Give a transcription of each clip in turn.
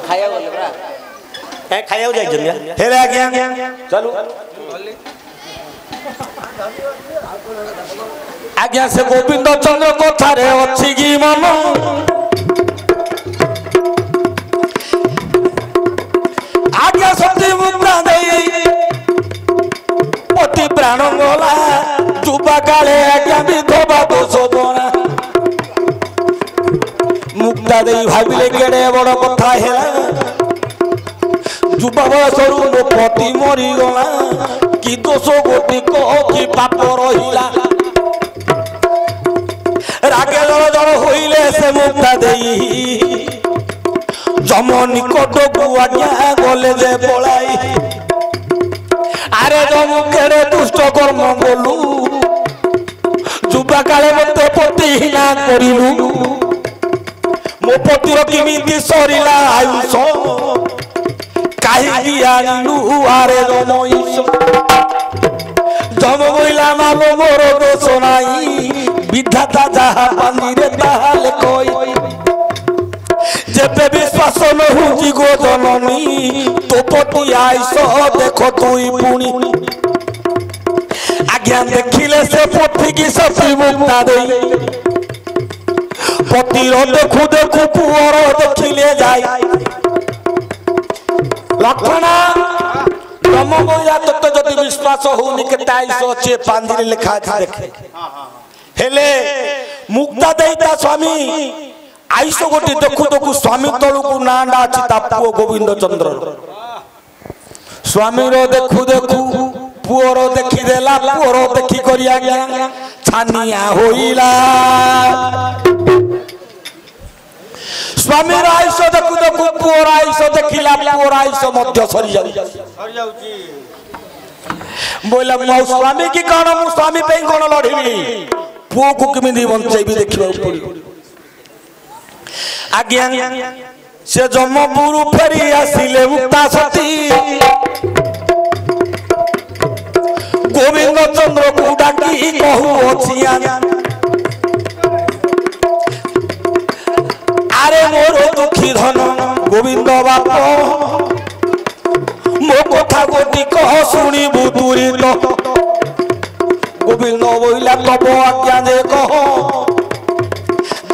खाया बोले बरा ए खाया जाय जरिया हेले आज्ञा चलो आज्ञा से गोविंद चंद्र कथा रे अछि की मन आज्ञा सती मुद्रा देई पति प्राण गला जुबा काले आज्ञा विधवा दोष बना मुक्ता देई भाबिले केडे बड़ कथा हेला जुबा बयसरु मो पति मरी गला कि दोष गोटी कह कि पाप रहिला रागे जड़ जड़ होइले से मुक्ता देई जम निकट को आज्ञा गले जे पलाई अरे जम केड़े दुष्ट कर्म बोलू जुबा काले मते पतिहीना करिलु मो पतिर किमिति सरिला आयुष काहे आनिलु आरे जमईश जम बोइला मालो मोर दोष नाई विधाता जहा बांधिरे ताहाले कोई जेबे विश्वास न हुजी गो जननी तो पति आइस देखो तुई पुणी आज्ञा देखिले से पति की सती मुक्ता देई पतिर देखु देखु पुअर देखिले जाय लक्षणा तम बोया तो जदि विश्वास होनी के 250 अच्छे पांजिरे लिखा था देखे हेले मुक्ता देईता स्वामी आइस गोटी देखु देखु स्वामी तलु को नांडा अछि ता पुओ गोविंद चंद्र स्वामी रो देखु देखु पुओ रो देखि देला पुओ रो देखि करिया गया छानिया होइला स्वामी राइस देखु देखु पुओ राइस देखिला पुओ राइस मध्य सरी जाउची बोला मो स्वामी की कोन मु स्वामी पे कोन लढिबी पुओ को किमिदी बंचैबी देखिबा पड़ी आज्ञा से जमपुर फेरी आसिले मुक्ता सती गोविंद चंद्र को डाकी कहू अछिया अरे मोर दुखी धन गोविंद बाप मो कथा गोटी कह शुणी बुतुरी तो गोविंद बोइला तब आज्ञा जे कह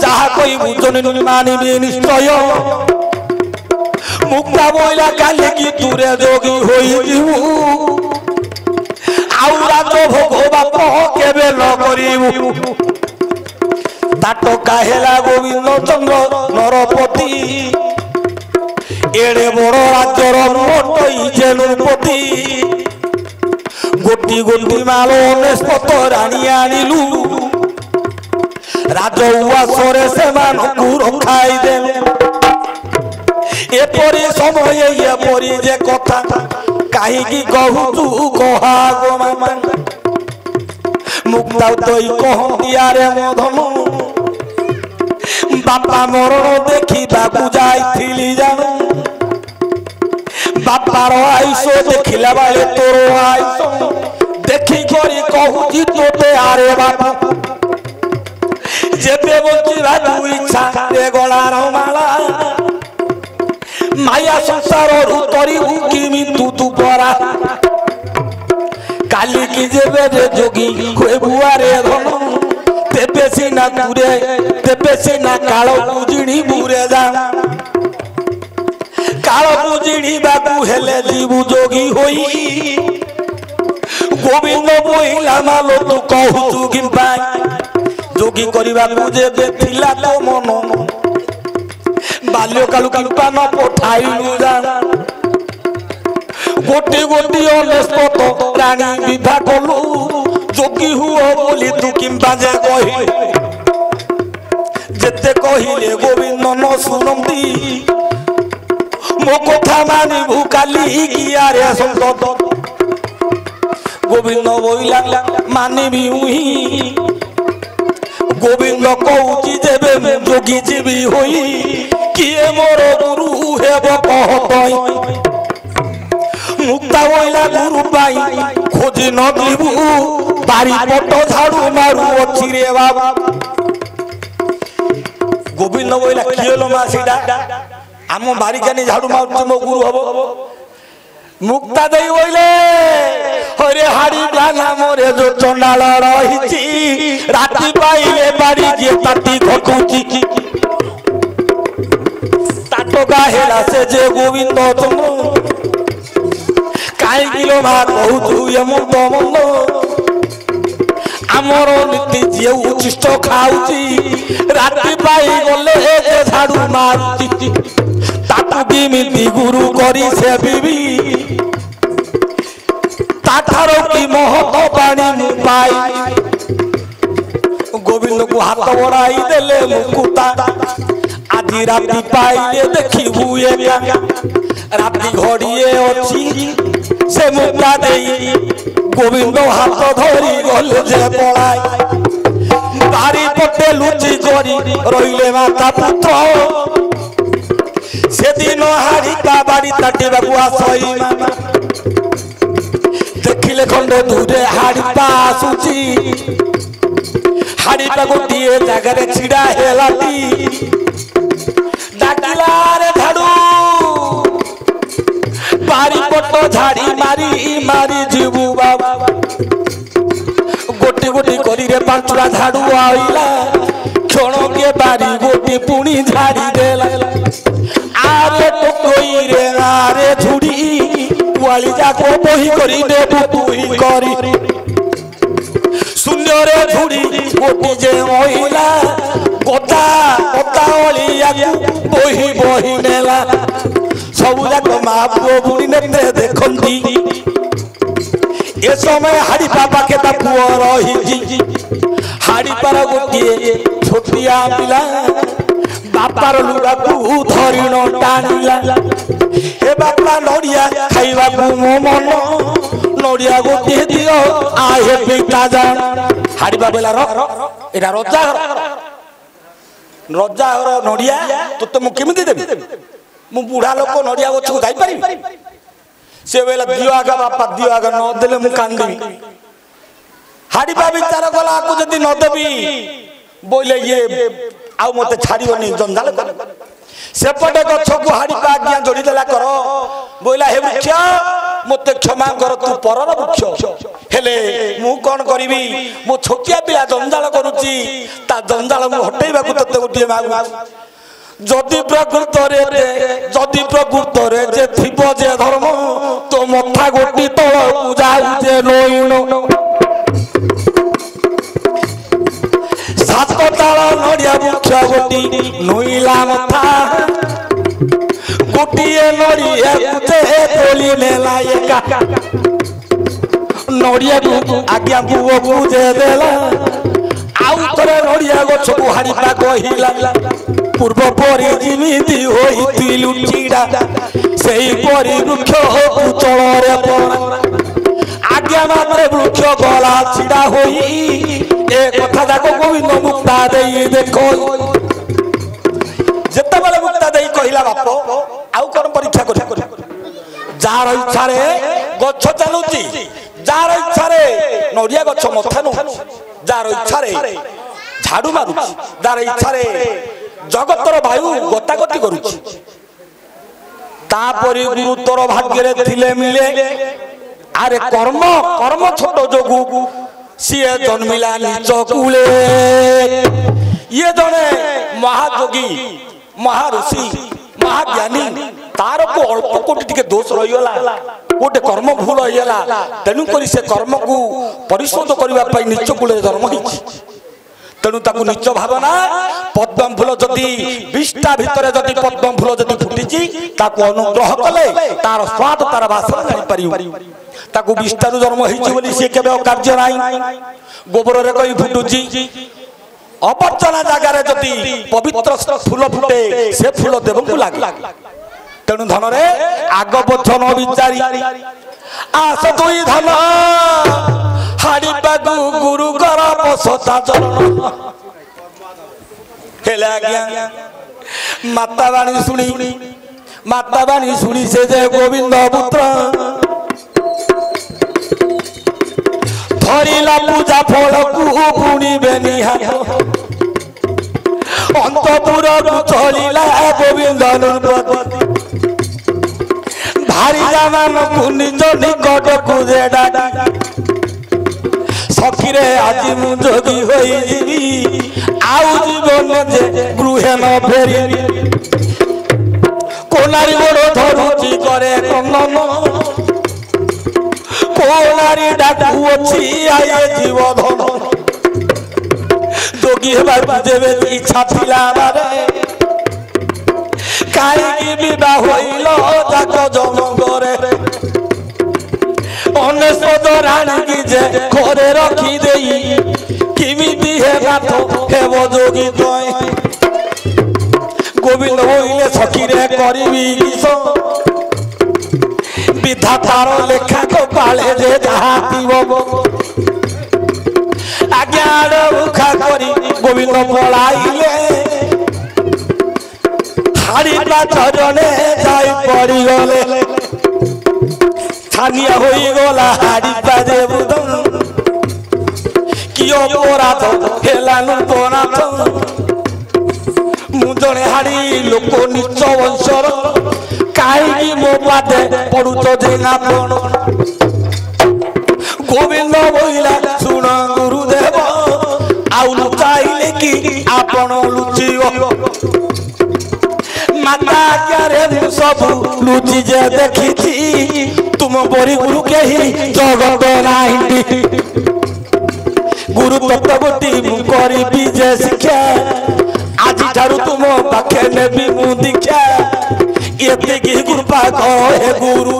जहा कोई बुझनी मानिबे निश्चय मुक्ता बोइला काले की तुरे जोगी होई जीवु आउ राज भोग बाप केबे न करिवु ताटो काहेला गोविंद चंद्र नरपति एड़े बड़ राज्यर मोटई जेनुपति गोटी गोटी माल अनेस्पत राणी आनिलु राज उवासरे से मानकु रखाई देले एपरी समय एपरी जे कथा काहे की कहू कहा गो मामा मुक्ता तई कहंती आरे मधनु बापा मरण देखी बाबू जाइथिली जानु बापार आयुष देखिला बाले तोर आयुष देखी करी कहूची तोते आरे बापा जेबे बोची राजू इच्छा रे गलार माला माया संसार रु तरी किमी तू परा काली की जेबे रे जोगी कोई बुआरे धन तेबे सिना तुरे तेबे सिना कालो पूजिणी बुरे जा कालो पूजिणी बाबू हेले जीवु जोगी होई गोविंद बोइला मालो तू कहू किंपा जोगी करिबा पूजे बेथिला तो मन बाल्य कालु किंपा न पठाइलु जा गोटी गोटी अनेस्पत प्राणी विभा कलु जोगी हुओ बोली तू किंपा जे कहि जेते कहिले गोविंद न सुनंती मो कथा मानी भूकाली किया रे संत गोविंद बोइला मानिबी उही गोविंद कहूची जेबे जोगी जीवी होई किए मोर गुरु हेब कहतई मुक्ता बोइला गुरु पाई खोजी न जीवु बारी पट झाड़ू मारू अछि रे बाबा गोविंद बोइला किएलो मासीडा आम बारिकानी झाड़ू मारुची मो गुरु हबो मुक्ता देई बोले हरे हाड़ी गाना मोरे जो चंडाल रहिची राती पाइले बाड़ी जे ताती घटुची ताटो गाहेला से जे गोविंद तुम काई किलो मा कहू तू ये मुंड मुंड आमर नीति जे उचिष्ट खाउची राती पाई गले ए झाड़ू मारुची ताकू किमिति गुरु करी से बीबी ताठारो की महत पानी मुपाई गोविंद को हाथ बड़ाई देले मुकुता आधी राती पाइले देखी हुए राती घड़िए अच्छी से मुक्ता देई गोविंद हाथ धरी गले जे पड़ाई बारी पटे लुचि करी रहिले माता पुत्र से दिन हारी बाड़ी ताटे बाबुआ सही मामा देखिले खंडे दूरे हाड़ी पासुची हाड़ी पा गोटिए जगह छिड़ा हेलाती डाकिला रे झाड़ू बारी पटो झाड़ी मारी मारी जीवू बाबा गोटी गोटी करी रे पांचुरा झाड़ू आइला क्षण के बारी गोटी पुणी झाड़ी देला आरे तो कोई रे आरे झुड़ी वाली जाको बोही करी दे तू ही करी शून्य रे झुड़ी गोटी जे ओइला गोता गोता ओलिया बोही बोही नेला सब जाको मां पुओ बुड़ी ने देखंती ए समय हाड़ी बाबा के ता पुओ रही हाड़ी पर गोटिए छोटिया पिला बापार लुगा को धरिण टाणिला हे बापा नड़िया खाइबा को मो मन नड़िया गोटे दियो आहे पिता जान हाड़ी बाबेला एटा रजा नड़िया तो मु केमिति देबी मु बुढ़ा लोक नड़िया गछ को जाई पारि से बेला दियो आगा बापा दियो आगा न देले मु कांदी हाड़ी बा विचार गला को जदी न देबी बोले ये आउ मते छाड़ियोनी जंजाल कर सेपटे गछ को हाड़ी पा आज्ञा जोड़ी देला कर बोला हे वृक्ष मते क्षमा कर तू परर वृक्ष हेले मु कोन करबी मो छोटिया पिला जंजाल करूची ता जंजाल मु हटेइबा को तते गोटिए मागु जदि प्रकृत रे जे थिबो जे धर्म तो मथा गोटी तळ पूजा जे नोइनो सात ताल नड़िया वृक्ष गोटी नोइला मथा गोटिए नड़िया कुते तोली नेला एका नड़िया आज्ञा बुओ पूजे देला आउ तरे नड़िया गछ को हाड़ी पा कहिला पूर्व परि जिमिति होई लुचिड़ा सेही परि वृक्ष हो चलरे पड़ा आज्ञा मात्रे वृक्ष गला छिड़ा होई ए कथा जाको गोविंद मुक्ता देई देखो जत्ते बेले मुक्ता देई कहिला बाप आउ कोन परीक्षा करि जार इच्छा रे गछ चालुची जार इच्छा रे नड़िया गछ मथानु जार इच्छा रे झाड़ू मारुची जार इच्छा रे जगतर वायु गतागति करुची तापरि गुरुतर भाग्य रे थिले मिले आरे कर्म कर्म छोट जोगु सीए जन्मिला निज कूले ये जने महाजोगी महाऋषि महाज्ञानी तार को अल्प कोटी टिके दोष रहिला गोटे कर्म भूल होइला तेनु करी से कर्म को परिशोध करबा पई निज कूले जन्म हिची तेणु ताकू निच भावना पद्म फूल जदि विष्टा भितर जदि पद्म फूल जदि फुटिची ताकू अनुग्रह कले तार स्वाद तार वासना जानि परियो ताकू विष्टारु जन्म हिची बोली से केबे कार्य नाही गोबर रे कई फुटुची अपचना जागा रे जदि पवित्र फूल फुटे से फूल देवकु लागे तेणु धन रे आग पछन विचारी आस दुई धन हाड़ी बागु गुरु कर बसता चरण हेले आज्ञा माता बाणी शुणी से जे गोविंद पुत्र धरिला पूजा फल को पुणी बेनिहा अंतपुर चलिला गोविंद भारी जामान निज निकट को सखी रे आज मु जोगी होई जीवी आउ जीवन जे गृहे न फेरी कोनारी गोड़ धरुची करे कनन कोनारी डाकू अछि आए जीवधन जोगी हेबार जेबे इच्छा थिला मारे काई विवाह होइल जाक जमगरे अनेशद राणी की जे घरे रखी देई किमिति हे नाथ हेब जोगी तय गोविंद होइले सखी रे करिबी किस विधातार लेखा को पाले जे जातिब आज्ञार मुखा करी गोविंद पलाइले हाड़ी चरणे जाई पड़ी गले छानिया होई गला हाड़ी बाजे बुदम कियो अपराध हेलानु अपराध मु जणे हाड़ी लोक नीच वंशर काई मो पादे पड़ुच जेना पण गोविंद बोइला सुन गुरुदेव आउ लुचाइले कि आपण लुचियो माता क्यारे सब लुचि जे देखी तुम बड़ी गुरु के ही जगत नाही गुरु तत्वटी मु करी जे शिक्षा आज ठारू तुम पाखे नेबी मु दीक्षा एते की कृपा कहे गुरु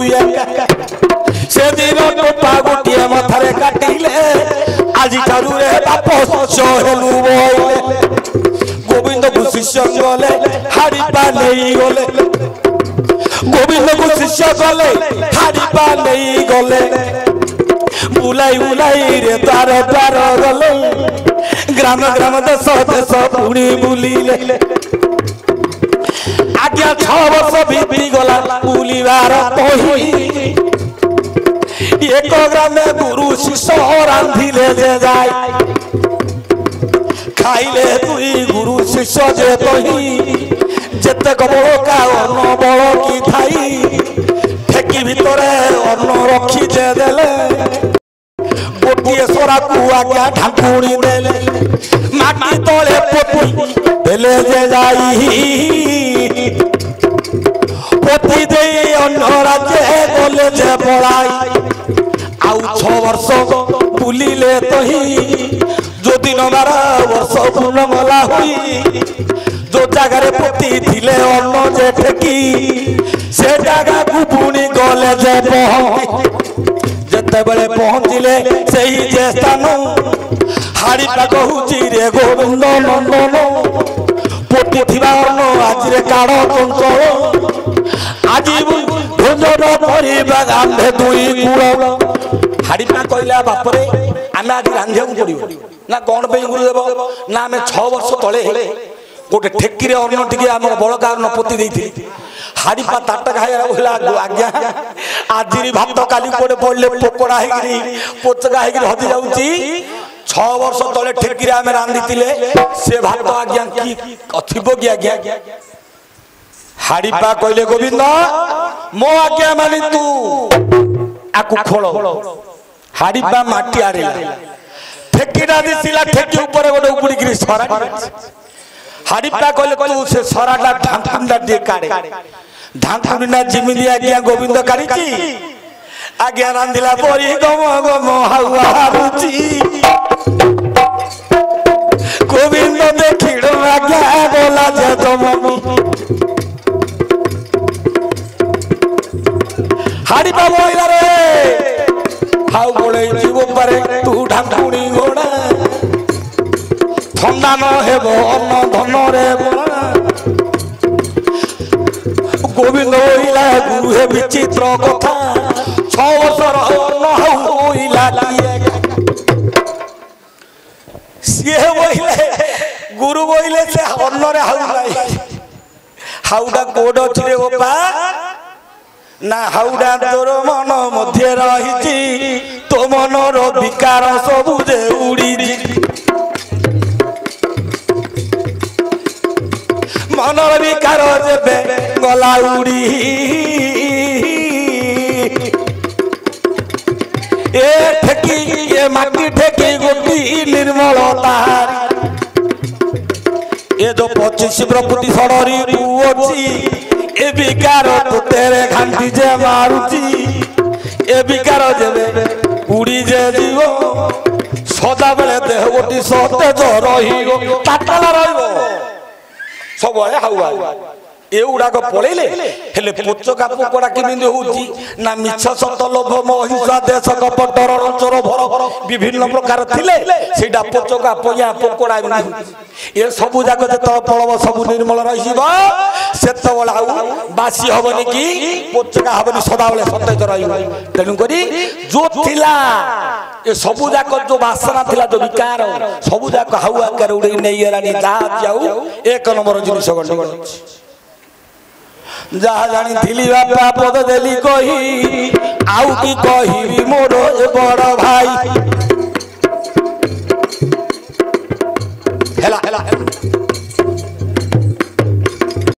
से दिन टोपा गोटे मथारे काटिले आज ठारू रे बाप हेलु बोले गोविंद को शिष्य गले हाड़ी पा नहीं गले गोविंद को शिष्य गले हाड़ी पा नहीं गले बुलाई बुलाई रे द्वार द्वार गले ग्राम ग्राम देश देश पुणी बुलिले आज्ञा 6 वर्ष बीती गला बुलिबार कही एक ग्रामे गुरु शिष्य रांधिले जे जाय खाइले तुई गुरु शिष्य जे तही जेते बड़ का अन्न बड़ की थाई ठेकी भितरे अन्न रखी जे देले गोटिए सोरा को आज्ञा ढाकुणी देले माटी तले पोती देले जे जाई पोती दे अन्न राज्य गले जे पड़ाई आउ 6 वर्ष बुलिले तही जो दिन 12 वर्ष पूर्ण मला हुई जो जगार पोती थिले अन्न जे ठेकी से जगह को पुणी गले जे जते बेले पहुंचिले सही जे स्थान हाड़ी पा कहूची रे गोविंद नंदन पोती थिबा अन्न आज रे काढ़ चंचल आज भोजन परिबा गांधे दुई कूल हाड़ी पा कहला बाप रे आमे आज रांधिया को पड़िबो ना कौन पे गुरुदेव ना आम 6 वर्ष तले गोटे ठेकी अन्न टी आम बड़का अन्न पोती देती हाड़ी पा ताटा खाइला आज्ञा आज भात काली कोड़े पड़े पोकड़ा पोचका हजि जाऊँगी 6 वर्ष तले ठेकी आम रांधि से भात आज्ञा कि थी कि आज्ञा हाड़ी पा कहले गोविंद मो आज्ञा मानी तू आकु खोल हाड़ी पा माटी आड़ेला ठेकीटा दिसिला ठेकी ऊपर गोटे उपुड़ी सरा हाड़ी पा कहले तू से सराटा ढांकुंडा दे काड़े ढांकुंडा जिमिली आज्ञा गोविंद काढ़ी आज्ञा रांधिला परी गम गम हाउआ रुचि गोविंद देखिड़ आज्ञा बोला जे तमनी हाड़ी पा बोला रे हाउ गोड़े जीव पारे तू ढांकुणी गोड़ा ठंडा न हेबो अन्न धन रे बोला गोविंद होइला गुरु हे विचित्र कथा 6 वर्षर अन्न होइला सी बोले गुरु बोले से अन्न रे हाउ नाही हाउडा कोड अछि रे बापा ना हाउडा तोर मन मध्य रहिछि तो मनर विकार सबु जे उड़ी मनर विकार जेबे गला उड़ी ए ठेकी ए माटी ठेकी गोटी निर्मलता ए जो 25 प्रकृति सड़री पुअची ए विकार तो तेरे घांटी जे मारुची ए विकार जेबे उड़ी जे जीवो सदा बेले देह गोटी सतेज रहिबो तातला रहिबो सब हाउआ एगुड़ाक पलैले हेले पोचका पोकड़ा केमिति होउची ना मिछ सत लोभ मोहिसा देश कपट रणचोर भर विभिन्न प्रकार थिले सेटा पोचका पया पोकड़ा ए सबु जाक जे तळ पळब सबु निर्मल रहिबो सेत बळ आउ बासी हबनी कि पोचका हबनी सदा बेले सतेज रहिबो तेनु करी जो थिला ए सबु जाक जो वासना थिला जो विकार सबु जाक हाउआ कर उडे नै रानी जा जाऊ एक नंबर जिनिस गण जहा जानी थिली बापा पद देली कही आउ की कही मोर बड़ भाई हेला हेला